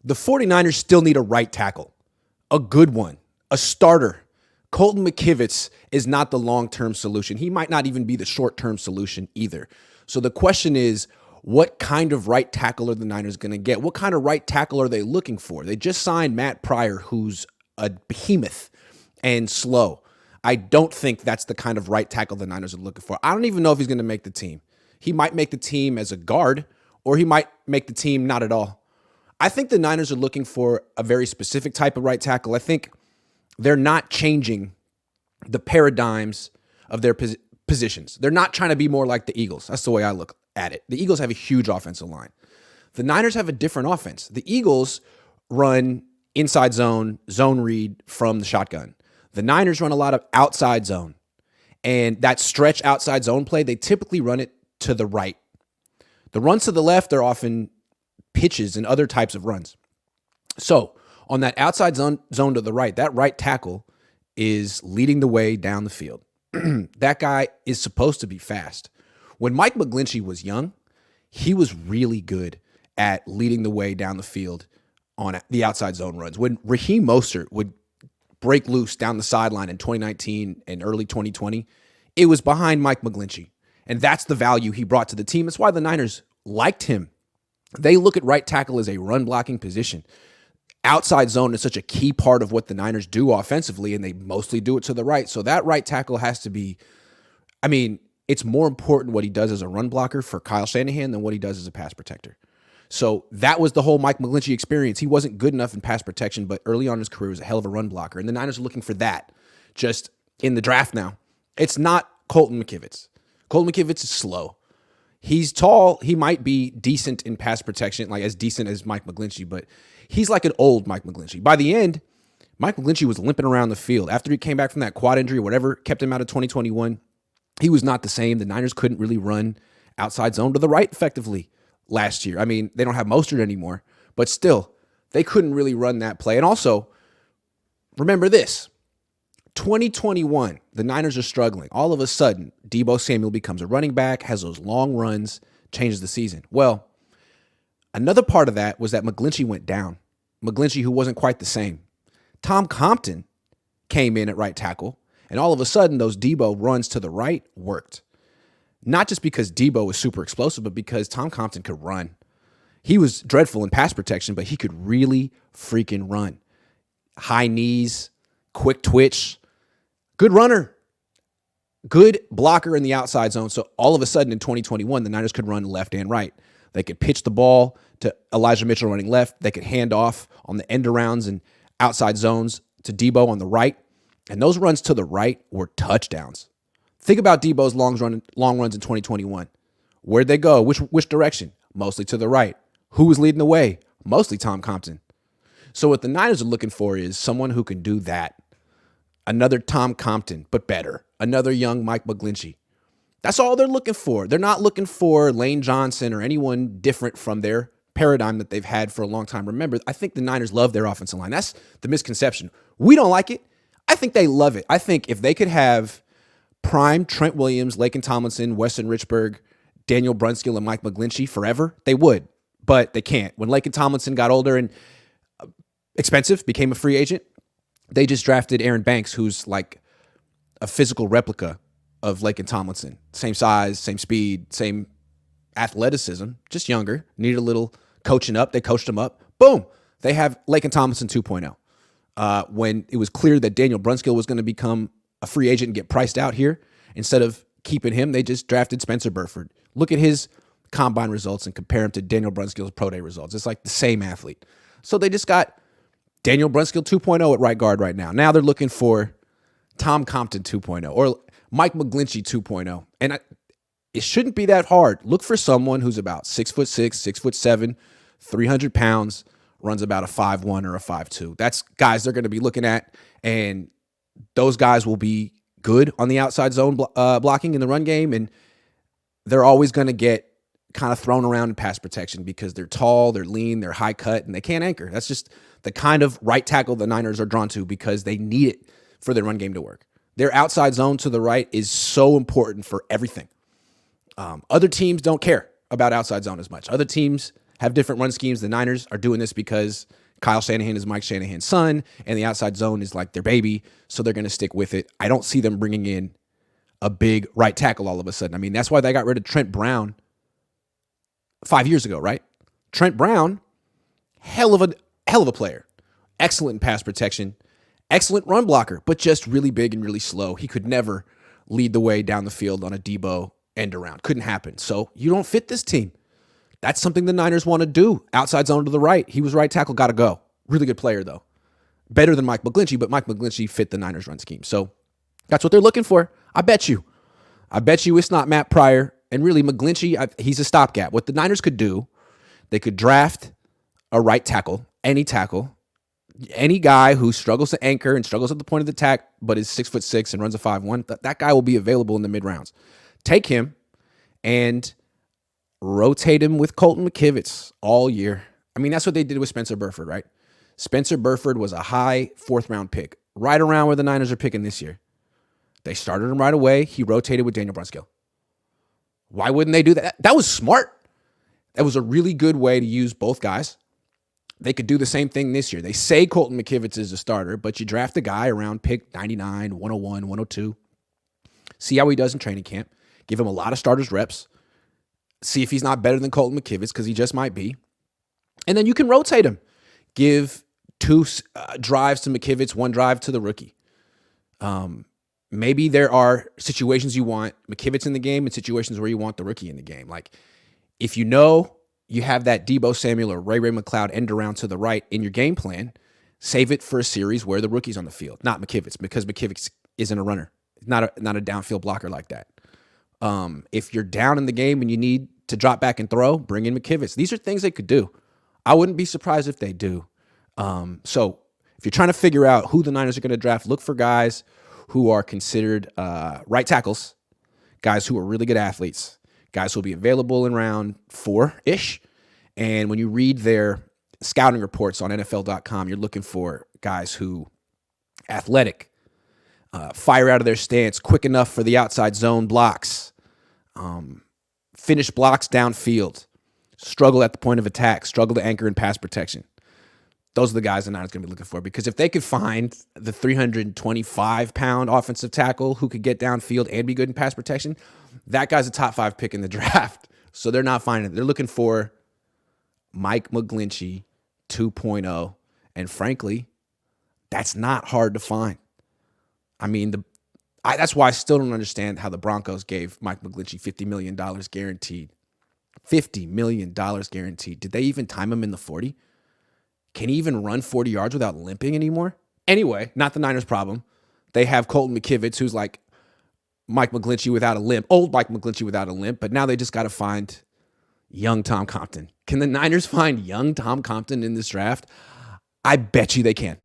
The 49ers still need a right tackle, a good one, a starter. Colton McKivitz is not the long-term solution. He might not even be the short-term solution either. So the question is, what kind of right tackle are the Niners going to get? What kind of right tackle are they looking for? They just signed Matt Pryor, who's a behemoth and slow. I don't think that's the kind of right tackle the Niners are looking for. I don't even know if he's going to make the team. He might make the team as a guard, or he might make the team not at all. I think the Niners are looking for a very specific type of right tackle. I think they're not changing the paradigms of their positions. They're not trying to be more like the Eagles. That's the way I look at it. The Eagles have a huge offensive line. The Niners have a different offense. The Eagles run inside zone, zone read from the shotgun. The Niners run a lot of outside zone. And that stretch outside zone play, they typically run it to the right. The runs to the left are often pitches and other types of runs. So on that outside zone to the right, that right tackle is leading the way down the field. That guy is supposed to be fast. When Mike McGlinchey was young, he was really good at leading the way down the field on the outside zone runs. When Raheem Mostert would break loose down the sideline in 2019 and early 2020, it was behind Mike McGlinchey. And that's the value he brought to the team. That's why the Niners liked him. They look at right tackle as a run blocking position. Outside zone is such a key part of what the Niners do offensively, and they mostly do it to the right. So that right tackle has to be, it's more important what he does as a run blocker for Kyle Shanahan than what he does as a pass protector. So that was the whole Mike McGlinchey experience. He wasn't good enough in pass protection, but early on in his career was a hell of a run blocker. And the Niners are looking for that just in the draft now. It's not Colton McKivitz. Colton McKivitz is slow. He's tall. He might be decent in pass protection, like as decent as Mike McGlinchey, but he's like an old Mike McGlinchey. By the end, Mike McGlinchey was limping around the field. After he came back from that quad injury or whatever kept him out of 2021, he was not the same. The Niners couldn't really run outside zone to the right effectively last year. They don't have Mostert anymore, but still, they couldn't really run that play. And also, remember this. 2021, the Niners are struggling. All of a sudden, Deebo Samuel becomes a running back, has those long runs, changes the season. Well, another part of that was that McGlinchey went down. McGlinchey, who wasn't quite the same. Tom Compton came in at right tackle, and all of a sudden, those Deebo runs to the right worked. Not just because Deebo was super explosive, but because Tom Compton could run. He was dreadful in pass protection, but he could really freaking run. High knees, quick twitch, good runner, good blocker in the outside zone. So all of a sudden in 2021, the Niners could run left and right. They could pitch the ball to Elijah Mitchell running left. They could hand off on the end arounds and outside zones to Deebo on the right. And those runs to the right were touchdowns. Think about Deebo's long runs in 2021. Where'd they go? Which direction? Mostly to the right. Who was leading the way? Mostly Tom Compton. So what the Niners are looking for is someone who can do that. Another Tom Compton, but better. Another young Mike McGlinchey. That's all they're looking for. They're not looking for Lane Johnson or anyone different from their paradigm that they've had for a long time. Remember, I think the Niners love their offensive line. That's the misconception. We don't like it. I think they love it. I think if they could have prime Trent Williams, Laken Tomlinson, Weston Richburg, Daniel Brunskill, and Mike McGlinchey forever, they would. But they can't. When Laken Tomlinson got older and expensive, became a free agent, they just drafted Aaron Banks, who's like a physical replica of Laken Tomlinson. Same size, same speed, same athleticism, just younger. Needed a little coaching up. They coached him up. Boom. They have Laken Tomlinson 2.0. When it was clear that Daniel Brunskill was going to become a free agent and get priced out here, instead of keeping him, they just drafted Spencer Burford. Look at his combine results and compare him to Daniel Brunskill's pro day results. It's like the same athlete. So they just got Daniel Brunskill 2.0 at right guard right now. Now they're looking for Tom Compton 2.0 or Mike McGlinchey 2.0. And it shouldn't be that hard. Look for someone who's about 6'6", 6'7", 300 pounds, runs about a 5'1" or a 5'2". That's guys they're going to be looking at, and those guys will be good on the outside zone blocking in the run game, and they're always going to get kind of thrown around in pass protection because they're tall, they're lean, they're high cut, and they can't anchor. That's just the kind of right tackle the Niners are drawn to because they need it for their run game to work. Their outside zone to the right is so important for everything. Other teams don't care about outside zone as much. Other teams have different run schemes. The Niners are doing this because Kyle Shanahan is Mike Shanahan's son, and the outside zone is like their baby, so they're going to stick with it. I don't see them bringing in a big right tackle all of a sudden. I mean, that's why they got rid of Trent Brown 5 years ago, right? Trent Brown, hell of a player. Excellent in pass protection, excellent run blocker, but just really big and really slow. He could never lead the way down the field on a Debo end around. Couldn't happen. So you don't fit this team. That's something the Niners want to do. Outside zone to the right. He was right tackle, got to go. Really good player, though. Better than Mike McGlinchey, but Mike McGlinchey fit the Niners run scheme. So that's what they're looking for. I bet you it's not Matt Pryor. And really, McGlinchey, he's a stopgap. What the Niners could do, they could draft a right tackle, any guy who struggles to anchor and struggles at the point of the attack, but is 6'6" and runs a 5'1". That guy will be available in the mid rounds. Take him and rotate him with Colton McKivitz all year. I mean, that's what they did with Spencer Burford, right? Spencer Burford was a high 4th round pick, right around where the Niners are picking this year. They started him right away. He rotated with Daniel Brunskill. Why wouldn't they do that? That was smart. That was a really good way to use both guys. They could do the same thing this year. They say Colton McKivitz is a starter, but you draft a guy around pick 99, 101, 102. See how he does in training camp. Give him a lot of starters reps. See if he's not better than Colton McKivitz, because he just might be. And then you can rotate him. Give 2 drives to McKivitz, 1 drive to the rookie. Maybe there are situations you want McKivitz in the game and situations where you want the rookie in the game. Like, if you know you have that Debo Samuel or Ray McCloud end around to the right in your game plan, save it for a series where the rookie's on the field, not McKivitz, because McKivitz isn't a runner. Not a downfield blocker like that. If you're down in the game and you need to drop back and throw, bring in McKivitz. These are things they could do. I wouldn't be surprised if they do. So if you're trying to figure out who the Niners are going to draft, look for guys who are considered right tackles, guys who are really good athletes, guys who will be available in round 4-ish. And when you read their scouting reports on NFL.com, you're looking for guys who athletic, fire out of their stance, quick enough for the outside zone blocks, finish blocks downfield, struggle at the point of attack, struggle to anchor in pass protection. Those are the guys the Niners going to be looking for, because if they could find the 325-pound offensive tackle who could get downfield and be good in pass protection, that guy's a top 5 pick in the draft. So they're not finding it. They're looking for Mike McGlinchey 2.0. And frankly, that's not hard to find. I mean, that's why I still don't understand how the Broncos gave Mike McGlinchey $50 million guaranteed. $50 million guaranteed. Did they even time him in the 40? Can he even run 40 yards without limping anymore? Anyway, not the Niners' problem. They have Colton McKivitz, who's like Mike McGlinchey without a limp, old Mike McGlinchey without a limp, but now they just got to find young Tom Compton. Can the Niners find young Tom Compton in this draft? I bet you they can.